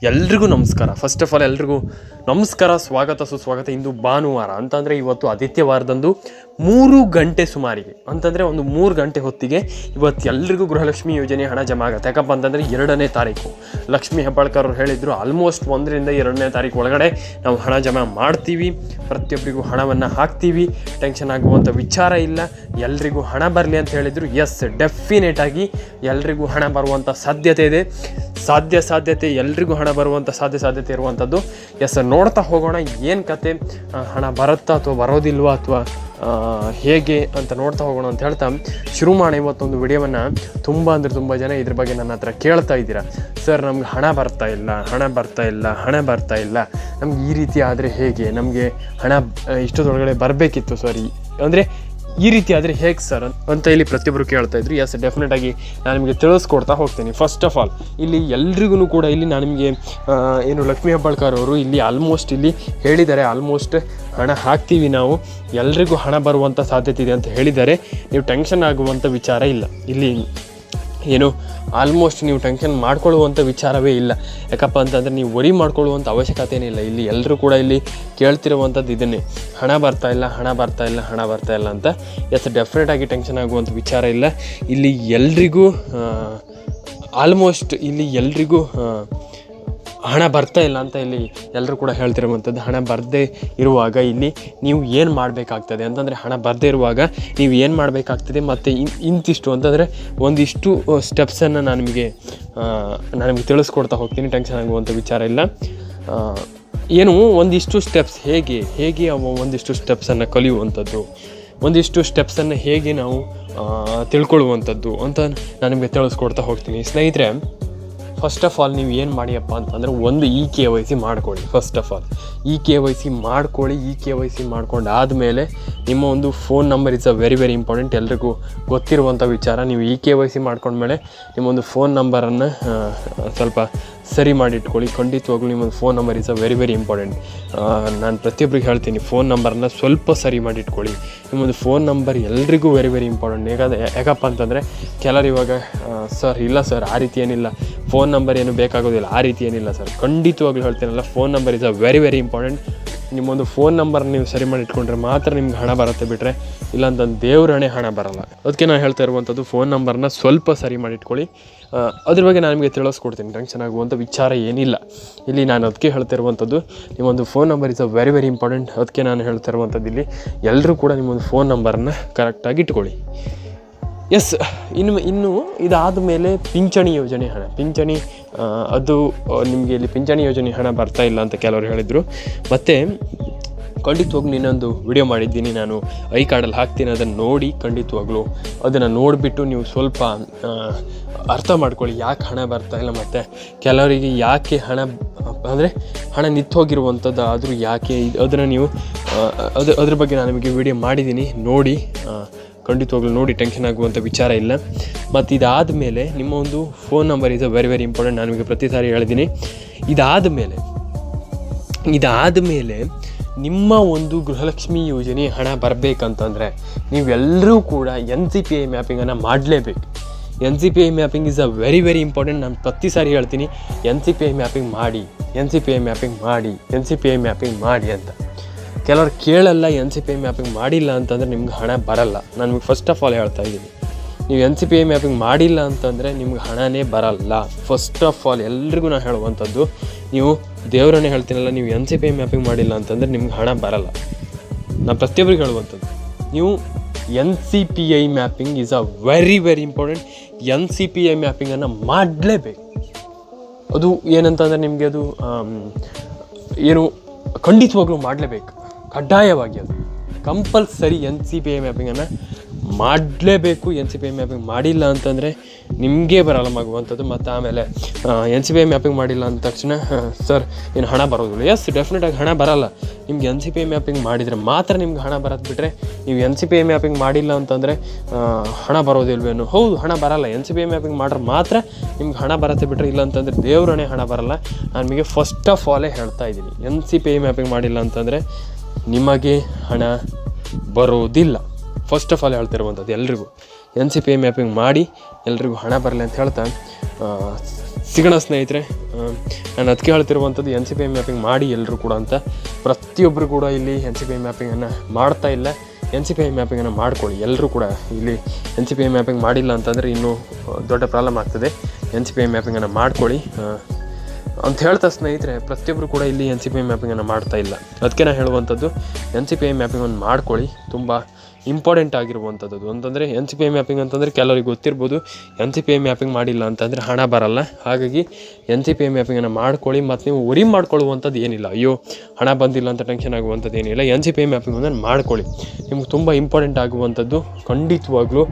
ಎಲ್ರಿಗೂ ನಮಸ್ಕಾರ. First of all ಎಲ್ರಿಗೂ ನಮಸ್ಕಾರ, ಸ್ವಾಗತ ಸುಸ್ವಾಗತ. ಇಂದು ಭಾನುವಾರ ಅಂತಂದರೆ ಇವತ್ತು ಆದಿತ್ಯವಾರದಂದು 3 ಗಂಟೆ ಸುಮಾರಿಗೆ ಅಂತಂದರೆ ಒಂದು 3 ಗಂಟೆ ಹೊತ್ತಿಗೆ ಇವತ್ತು ಎಲ್ರಿಗೂ ಗೃಹಲಕ್ಷ್ಮಿ ಯೋಜನೆ ಹಣ ಜಮಾ ಆಗುತ್ತೆ. ಯಾಕಪ್ಪ ಅಂತಂದರೆ 2ನೇ ತಾರೀಕು ಲಕ್ಷ್ಮೀ ಹೆಬ್ಬಾಳ್ಕರ್ ಅವರು ಹೇಳಿದರು, ಆಲ್ಮೋಸ್ಟ್ 1ರಿಂದ 2ನೇ ತಾರೀಕು ಒಳಗಡೆ ನಾವು ಹಣ ಜಮಾ ಮಾಡ್ತೀವಿ, ಪ್ರತಿಯೊಬ್ಬರಿಗೂ ಹಣವನ್ನು ಹಾಕ್ತೀವಿ, ಟೆನ್ಷನ್ ಆಗುವಂಥ ವಿಚಾರ ಇಲ್ಲ, ಎಲ್ರಿಗೂ ಹಣ ಬರಲಿ ಅಂತ ಹೇಳಿದರು. ಎಸ್, ಡೆಫಿನೆಟಾಗಿ ಎಲ್ರಿಗೂ ಹಣ ಬರುವಂಥ ಸಾಧ್ಯತೆ ಇದೆ. ಸಾಧ್ಯತೆ ಎಲ್ರಿಗೂ ಹಣ ಬರುವಂಥ ಸಾಧ್ಯತೆ ಇರುವಂಥದ್ದು. ಎಸ್, ನೋಡ್ತಾ ಹೋಗೋಣ ಏನು ಕತೆ, ಹಣ ಬರುತ್ತಾ ಅಥವಾ ಬರೋದಿಲ್ವಾ ಅಥವಾ ಹೇಗೆ ಅಂತ ನೋಡ್ತಾ ಹೋಗೋಣ ಅಂತ ಹೇಳ್ತಾ ಶುರು ಮಾಡಿ ಇವತ್ತೊಂದು ವಿಡಿಯೋವನ್ನು. ತುಂಬ ಜನ ಇದ್ರ ಬಗ್ಗೆ ನನ್ನ ಹತ್ರ ಕೇಳ್ತಾ ಇದ್ದೀರಾ, ಸರ್ ನಮ್ಗೆ ಹಣ ಬರ್ತಾ ಇಲ್ಲ, ನಮ್ಗೆ ಈ ರೀತಿ ಆದರೆ ಹೇಗೆ, ನಮಗೆ ಹಣ ಇಷ್ಟೊತ್ತೊಳಗಡೆ ಬರಬೇಕಿತ್ತು ಸರ್, ಅಂದರೆ ಈ ರೀತಿ ಆದರೆ ಹೇಗೆ ಸರ್ ಅಂತ ಇಲ್ಲಿ ಪ್ರತಿಯೊಬ್ಬರು ಕೇಳ್ತಾ ಇದ್ರು. ಎಸ್, ಡೆಫಿನೆಟಾಗಿ ನಾನು ನಿಮಗೆ ತಿಳಿಸ್ಕೊಡ್ತಾ ಹೋಗ್ತೀನಿ. ಫಸ್ಟ್ ಆಫ್ ಆಲ್ ಇಲ್ಲಿ ಎಲ್ರಿಗೂ ಕೂಡ ಇಲ್ಲಿ ನಾನು ನಿಮಗೆ ಏನು ಲಕ್ಷ್ಮೀ ಹೆಬ್ಬಾಳ್ಕರ್ ಅವರು ಇಲ್ಲಿ ಆಲ್ಮೋಸ್ಟ್ ಇಲ್ಲಿ ಹೇಳಿದ್ದಾರೆ, ಆಲ್ಮೋಸ್ಟ್ ಹಣ ಹಾಕ್ತೀವಿ ನಾವು, ಎಲ್ರಿಗೂ ಹಣ ಬರುವಂಥ ಸಾಧ್ಯತೆ ಇದೆ ಅಂತ ಹೇಳಿದ್ದಾರೆ. ನೀವು ಟೆನ್ಷನ್ ಆಗುವಂಥ ವಿಚಾರ ಇಲ್ಲ, ಇಲ್ಲಿ ಏನು ಆಲ್ಮೋಸ್ಟ್ ನೀವು ಟೆನ್ಷನ್ ಮಾಡ್ಕೊಳ್ಳುವಂಥ ವಿಚಾರವೇ ಇಲ್ಲ. ಯಾಕಪ್ಪ ಅಂತಂದರೆ ನೀವು ವರಿ ಮಾಡ್ಕೊಳ್ಳುವಂಥ ಅವಶ್ಯಕತೆ ಏನಿಲ್ಲ. ಇಲ್ಲಿ ಎಲ್ಲರೂ ಕೂಡ ಇಲ್ಲಿ ಕೇಳ್ತಿರುವಂಥದ್ದು ಇದನ್ನೇ, ಹಣ ಬರ್ತಾ ಇಲ್ಲ ಅಂತ. ಎಸ್, ಡೆಫಿನೆಟಾಗಿ ಟೆನ್ಷನ್ ಆಗುವಂಥ ವಿಚಾರ ಇಲ್ಲ. ಇಲ್ಲಿ ಎಲ್ರಿಗೂ ಆಲ್ಮೋಸ್ಟ್ ಇಲ್ಲಿ ಎಲ್ರಿಗೂ ಹಣ ಬರ್ತಾ ಇಲ್ಲ ಅಂತ ಇಲ್ಲಿ ಎಲ್ಲರೂ ಕೂಡ ಹೇಳ್ತಿರುವಂಥದ್ದು. ಹಣ ಬರದೇ ಇರುವಾಗ ಇಲ್ಲಿ ನೀವು ಏನು ಮಾಡಬೇಕಾಗ್ತದೆ ಅಂತಂದರೆ, ಹಣ ಬರದೇ ಇರುವಾಗ ನೀವು ಏನು ಮಾಡಬೇಕಾಗ್ತದೆ ಮತ್ತು ಇಂತಿಷ್ಟು ಅಂತಂದರೆ ಒಂದಿಷ್ಟು ಸ್ಟೆಪ್ಸನ್ನು ನಾನು ನಿಮಗೆ ತಿಳಿಸ್ಕೊಡ್ತಾ ಹೋಗ್ತೀನಿ. ಟೆನ್ಷನ್ ಆಗುವಂಥ ವಿಚಾರ ಇಲ್ಲ. ಏನು ಒಂದಿಷ್ಟು ಸ್ಟೆಪ್ಸ್ ಹೇಗೆ ಒಂದಿಷ್ಟು ಸ್ಟೆಪ್ಸನ್ನು ಕಲಿಯುವಂಥದ್ದು, ಒಂದಿಷ್ಟು ಸ್ಟೆಪ್ಸನ್ನು ಹೇಗೆ ನಾವು ತಿಳ್ಕೊಳ್ಳುವಂಥದ್ದು ಅಂತ ನಾನು ನಿಮಗೆ ತಿಳಿಸ್ಕೊಡ್ತಾ ಹೋಗ್ತೀನಿ. ಸ್ನೇಹಿತರೆ, ಫಸ್ಟ್ ಆಫ್ ಆಲ್ ನೀವು ಏನು ಮಾಡಿಯಪ್ಪ ಅಂತಂದರೆ, ಒಂದು KYC ಮಾಡ್ಕೊಳ್ಳಿ. ಫಸ್ಟ್ ಆಫ್ ಆಲ್ KYC ಮಾಡ್ಕೊಳ್ಳಿ. KYC ಮಾಡ್ಕೊಂಡಾದಮೇಲೆ ನಿಮ್ಮ ಒಂದು phone number is very important, ಎಲ್ರಿಗೂ ಗೊತ್ತಿರುವಂಥ ವಿಚಾರ. ನೀವು KYC ಮಾಡ್ಕೊಂಡ್ಮೇಲೆ ನಿಮ್ಮೊಂದು ಫೋನ್ ನಂಬರನ್ನು ಸ್ವಲ್ಪ ಸರಿ ಮಾಡಿಟ್ಕೊಳ್ಳಿ. ಖಂಡಿತವಾಗ್ಲೂ ನಿಮ್ಮೊಂದು phone number is very important. ನಾನು ಪ್ರತಿಯೊಬ್ಬರಿಗೆ ಹೇಳ್ತೀನಿ, ಫೋನ್ ನಂಬರನ್ನು ಸ್ವಲ್ಪ ಸರಿ ಮಾಡಿಟ್ಕೊಳ್ಳಿ. ನಿಮ್ಮೊಂದು ಫೋನ್ ನಂಬರ್ ಎಲ್ರಿಗೂ ವೆರಿ ಇಂಪಾರ್ಟೆಂಟ್. ಯಾಕಪ್ಪ ಅಂತಂದರೆ ಕೆಲವರು ಇವಾಗ ಸರ್ ಇಲ್ಲ ಸರ್ ಆ ರೀತಿ ಏನಿಲ್ಲ, ಫೋನ್ ನಂಬರ್ ಏನು ಬೇಕಾಗೋದಿಲ್ಲ, ಆ ರೀತಿ ಏನಿಲ್ಲ ಸರ್. ಖಂಡಿತವಾಗ್ಲೂ ಹೇಳ್ತೀನಲ್ಲ, phone number is very important. ನಿಮ್ಮೊಂದು ಫೋನ್ ನಂಬರ್ ನೀವು ಸರಿ ಮಾಡಿ ಇಟ್ಕೊಂಡ್ರೆ ಮಾತ್ರ ನಿಮ್ಗೆ ಹಣ ಬರುತ್ತೆ, ಬಿಟ್ಟರೆ ಇಲ್ಲಾಂತಂದು ದೇವ್ರಣೆ ಹಣ ಬರೋಲ್ಲ. ಅದಕ್ಕೆ ನಾನು ಹೇಳ್ತಾ ಇರುವಂಥದ್ದು, ಫೋನ್ ನಂಬರ್ನ ಸ್ವಲ್ಪ ಸರಿ ಮಾಡಿಟ್ಕೊಳ್ಳಿ. ಅದ್ರ ಬಗ್ಗೆ ನಾನು ನಿಮಗೆ ತಿಳಿಸ್ಕೊಡ್ತೀನಿ, ಟೆನ್ಷನ್ ಆಗುವಂಥ ವಿಚಾರ ಏನಿಲ್ಲ. ಇಲ್ಲಿ ನಾನು ಅದಕ್ಕೆ ಹೇಳ್ತಾ ಇರುವಂಥದ್ದು, ನಿಮ್ಮೊಂದು phone number is very important. ಅದಕ್ಕೆ ನಾನು ಹೇಳ್ತಾ ಇರುವಂಥದ್ದು, ಇಲ್ಲಿ ಎಲ್ಲರೂ ಕೂಡ ನಿಮ್ಮೊಂದು ಫೋನ್ ನಂಬರನ್ನು ಕರೆಕ್ಟಾಗಿ ಇಟ್ಕೊಳ್ಳಿ. ಎಸ್, ಇನ್ನು ಇದಾದ ಮೇಲೆ ಪಿಂಚಣಿ ಯೋಜನೆ ಹಣ, ಅದು ನಿಮಗೆ ಇಲ್ಲಿ ಪಿಂಚಣಿ ಯೋಜನೆ ಹಣ ಬರ್ತಾ ಇಲ್ಲ ಅಂತ ಕೆಲವರು ಹೇಳಿದರು. ಮತ್ತು ಖಂಡಿತವಾಗ್ಲೂ ಇನ್ನೊಂದು ವಿಡಿಯೋ ಮಾಡಿದ್ದೀನಿ ನಾನು, ಐ ಕಾರ್ಡಲ್ಲಿ ಹಾಕ್ತೀನಿ, ಅದನ್ನು ನೋಡಿ ಖಂಡಿತವಾಗ್ಲೂ ಅದನ್ನು ನೋಡಿಬಿಟ್ಟು ನೀವು ಸ್ವಲ್ಪ ಅರ್ಥ ಮಾಡ್ಕೊಳ್ಳಿ, ಯಾಕೆ ಹಣ ಬರ್ತಾ ಇಲ್ಲ, ಮತ್ತು ಕೆಲವರಿಗೆ ಯಾಕೆ ಹಣ ನಿಂತೋಗಿರುವಂಥದ್ದು ಆದರೂ ಯಾಕೆ, ಅದನ್ನು ನೀವು ಅದ್ರ ಬಗ್ಗೆ ನಾನು ನಿಮಗೆ ವಿಡಿಯೋ ಮಾಡಿದ್ದೀನಿ, ನೋಡಿ ಖಂಡಿತವಾಗ್ಲೂ ನೋಡಿ, ಟೆನ್ಷನ್ ಆಗುವಂಥ ವಿಚಾರ ಇಲ್ಲ. ಮತ್ತು ಇದಾದ ಮೇಲೆ ನಿಮ್ಮ ಒಂದು phone number is very important. ನಾನು ನಿಮಗೆ ಪ್ರತಿ ಸಾರಿ ಹೇಳಿದ್ದೀನಿ. ಇದಾದ ಮೇಲೆ ನಿಮ್ಮ ಒಂದು ಗೃಹಲಕ್ಷ್ಮಿ ಯೋಜನೆ ಹಣ ಬರಬೇಕಂತಂದರೆ ನೀವೆಲ್ಲರೂ ಕೂಡ NCPI ಮ್ಯಾಪಿಂಗನ್ನು ಮಾಡಲೇಬೇಕು. NCPI mapping is very important. ನಾನು ಪ್ರತಿ ಸಾರಿ ಹೇಳ್ತೀನಿ, NCPI ಮ್ಯಾಪಿಂಗ್ ಮಾಡಿ ಅಂತ. ಕೆಲವರು ಕೇಳಲ್ಲ, NCPI ಮ್ಯಾಪಿಂಗ್ ಮಾಡಿಲ್ಲ ಅಂತಂದರೆ ನಿಮ್ಗೆ ಹಣ ಬರಲ್ಲ. ನಾನು ನಿಮಗೆ ಫಸ್ಟ್ ಆಫ್ ಆಲ್ ಹೇಳ್ತಾ ಇದ್ದೀನಿ, ನೀವು NCPI ಮ್ಯಾಪಿಂಗ್ ಮಾಡಿಲ್ಲ ಅಂತಂದರೆ ನಿಮ್ಗೆ ಹಣನೇ ಬರಲ್ಲ. ಫಸ್ಟ್ ಆಫ್ ಆಲ್ ಎಲ್ರಿಗೂ ನಾನು ಹೇಳುವಂಥದ್ದು, ನೀವು ದೇವರನ್ನೇ ಹೇಳ್ತೀನಲ್ಲ, ನೀವು NCPI ಮ್ಯಾಪಿಂಗ್ ಮಾಡಿಲ್ಲ ಅಂತಂದರೆ ನಿಮ್ಗೆ ಹಣ ಬರಲ್ಲ. ನಾನು ಪ್ರತಿಯೊಬ್ಬರಿಗೆ ಹೇಳುವಂಥದ್ದು, ನೀವು NCPI mapping is very important. NCPI ಮ್ಯಾಪಿಂಗನ್ನು ಮಾಡಲೇಬೇಕು. ಅದು ಏನಂತಂದರೆ ನಿಮಗೆ ಅದು ಏನು ಖಂಡಿತವಾಗ್ಲೂ ಮಾಡಲೇಬೇಕು, ಕಡ್ಡಾಯವಾಗಿ, ಅದು ಕಂಪಲ್ಸರಿ. NCPI ಮ್ಯಾಪಿಂಗನ್ನು ಮಾಡಲೇಬೇಕು. NCPI ಮ್ಯಾಪಿಂಗ್ ಮಾಡಿಲ್ಲ ಅಂತಂದರೆ ನಿಮಗೆ ಬರಲ್ಲ ಆಗುವಂಥದ್ದು. ಮತ್ತು ಆಮೇಲೆ NCPI ಮ್ಯಾಪಿಂಗ್ ಮಾಡಿಲ್ಲ ಅಂದ ತಕ್ಷಣ ಸರ್ ಏನು ಹಣ ಬರೋದಿಲ್ಲ. ಎಸ್, ಡೆಫಿನೆಟಾಗಿ ಹಣ ಬರಲ್ಲ. ನಿಮ್ಗೆ NCPI ಮ್ಯಾಪಿಂಗ್ ಮಾಡಿದರೆ ಮಾತ್ರ ನಿಮ್ಗೆ ಹಣ ಬರೋದು, ಬಿಟ್ಟರೆ ನೀವು NCPI ಮ್ಯಾಪಿಂಗ್ ಮಾಡಿಲ್ಲ ಅಂತಂದರೆ ಹಣ ಬರೋದಿಲ್ವೇನು? ಹೌದು, ಹಣ ಬರಲ್ಲ. NCPI ಮ್ಯಾಪಿಂಗ್ ಮಾಡ್ರೆ ಮಾತ್ರ ನಿಮ್ಗೆ ಹಣ ಬರುತ್ತೆ, ಬಿಟ್ಟರೆ ಇಲ್ಲ ಅಂತಂದರೆ ದೇವ್ರಣೆ ಹಣ ಬರಲ್ಲ. ನಾನು ನಿಮಗೆ ಫಸ್ಟ್ ಆಫ್ ಆಲೇ ಹೇಳ್ತಾ ಇದ್ದೀನಿ, NCPI ಮ್ಯಾಪಿಂಗ್ ಮಾಡಿಲ್ಲ ಅಂತಂದರೆ ನಿಮಗೆ ಹಣ ಬರೋದಿಲ್ಲ. ಫಸ್ಟ್ ಆಫ್ ಆಲ್ ಹೇಳ್ತಿರುವಂಥದ್ದು ಎಲ್ರಿಗೂ NCPI ಮ್ಯಾಪಿಂಗ್ ಮಾಡಿ ಎಲ್ರಿಗೂ ಹಣ ಬರಲಿ ಅಂತ ಹೇಳ್ತಾ ಸಿಗೋಣ ಸ್ನೇಹಿತರೆ. ನಾನು ಅದಕ್ಕೆ ಹೇಳ್ತಿರುವಂಥದ್ದು NCPI ಮ್ಯಾಪಿಂಗ್ ಮಾಡಿ ಎಲ್ಲರೂ ಕೂಡ ಅಂತ. ಪ್ರತಿಯೊಬ್ಬರು ಕೂಡ ಇಲ್ಲಿ NCPI ಮ್ಯಾಪಿಂಗನ್ನು ಮಾಡ್ತಾ ಇಲ್ಲ. NCPI ಮ್ಯಾಪಿಂಗನ್ನು ಮಾಡ್ಕೊಳ್ಳಿ ಎಲ್ಲರೂ ಕೂಡ. ಇಲ್ಲಿ NCPI ಮ್ಯಾಪಿಂಗ್ ಮಾಡಿಲ್ಲ ಅಂತಂದರೆ ಇನ್ನೂ ದೊಡ್ಡ ಪ್ರಾಬ್ಲಮ್ ಆಗ್ತದೆ. NCPI ಮ್ಯಾಪಿಂಗನ್ನು ಮಾಡ್ಕೊಳ್ಳಿ ಅಂತ ಹೇಳ್ತಾ ಸ್ನೇಹಿತರೆ, ಪ್ರತಿಯೊಬ್ಬರು ಕೂಡ ಇಲ್ಲಿ NCPI ಮ್ಯಾಪಿಂಗನ್ನು ಮಾಡ್ತಾ ಇಲ್ಲ. ಅದಕ್ಕೆ ನಾನು ಹೇಳುವಂಥದ್ದು NCPI ಮ್ಯಾಪಿಂಗನ್ನು ಮಾಡ್ಕೊಳ್ಳಿ, ತುಂಬ ಇಂಪಾರ್ಟೆಂಟ್ ಆಗಿರುವಂಥದ್ದು. ಅಂತಂದರೆ NCPI ಮ್ಯಾಪಿಂಗ್ ಅಂತಂದರೆ ಕೆಲವರಿಗೆ ಗೊತ್ತಿರ್ಬೋದು, NCPI ಮ್ಯಾಪಿಂಗ್ ಮಾಡಿಲ್ಲ ಅಂತಂದರೆ ಹಣ ಬರಲ್ಲ. ಹಾಗಾಗಿ NCPI ಮ್ಯಾಪಿಂಗನ್ನು ಮಾಡ್ಕೊಳ್ಳಿ. ಮತ್ತು ನೀವು ವರಿ ಮಾಡ್ಕೊಳ್ಳುವಂಥದ್ದು ಏನಿಲ್ಲ, ಅಯ್ಯೋ ಹಣ ಬಂದಿಲ್ಲ ಅಂತ ಟೆನ್ಷನ್ ಆಗುವಂಥದ್ದು ಏನಿಲ್ಲ. NCPI ಮ್ಯಾಪಿಂಗನ್ನು ಮಾಡ್ಕೊಳ್ಳಿ, ನಿಮ್ಗೆ ತುಂಬ ಇಂಪಾರ್ಟೆಂಟ್ ಆಗುವಂಥದ್ದು. ಖಂಡಿತವಾಗ್ಲೂ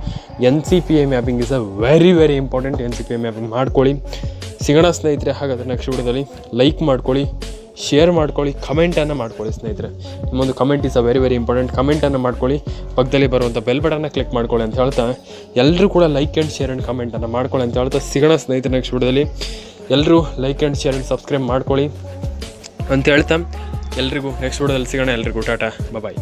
NCPI mapping is a very very important. NCPI mapping ಮಾಡ್ಕೊಳ್ಳಿ. ಸಿಗೋಣ ಸ್ನೇಹಿತರೆ. ಹಾಗಾದರೆ ನೆಕ್ಸ್ಟ್ ವಿಡಿಯೋದಲ್ಲಿ ಲೈಕ್ ಮಾಡ್ಕೊಳ್ಳಿ, ಶೇರ್ ಮಾಡ್ಕೊಳ್ಳಿ, ಕಮೆಂಟನ್ನು ಮಾಡ್ಕೊಳ್ಳಿ ಸ್ನೇಹಿತರೆ. ನಿಮ್ಮೊಂದು comment is a very very important. ಕಮೆಂಟನ್ನು ಮಾಡ್ಕೊಳ್ಳಿ, ಪಕ್ಕದಲ್ಲಿ ಬರುವಂಥ ಬೆಲ್ ಬಟನ್ನ ಕ್ಲಿಕ್ ಮಾಡ್ಕೊಳ್ಳಿ ಅಂತ ಹೇಳ್ತಾ, ಎಲ್ಲರೂ ಕೂಡ ಲೈಕ್ ಆ್ಯಂಡ್ ಶೇರ್ ಆ್ಯಂಡ್ ಕಮೆಂಟನ್ನು ಮಾಡ್ಕೊಳ್ಳಿ ಅಂತ ಹೇಳ್ತಾ ಸಿಗೋಣ ಸ್ನೇಹಿತರೆ ನೆಕ್ಸ್ಟ್ ವಿಡಿಯೋದಲ್ಲಿ. ಎಲ್ಲರೂ like and share and subscribe ಮಾಡ್ಕೊಳ್ಳಿ ಅಂತ ಹೇಳ್ತಾ ಎಲ್ರಿಗೂ ನೆಕ್ಸ್ಟ್ ವಿಡಿಯೋದಲ್ಲಿ ಸಿಗೋಣ. ಎಲ್ರಿಗೂ ಟಾಟಾ, ಬಾಯ್.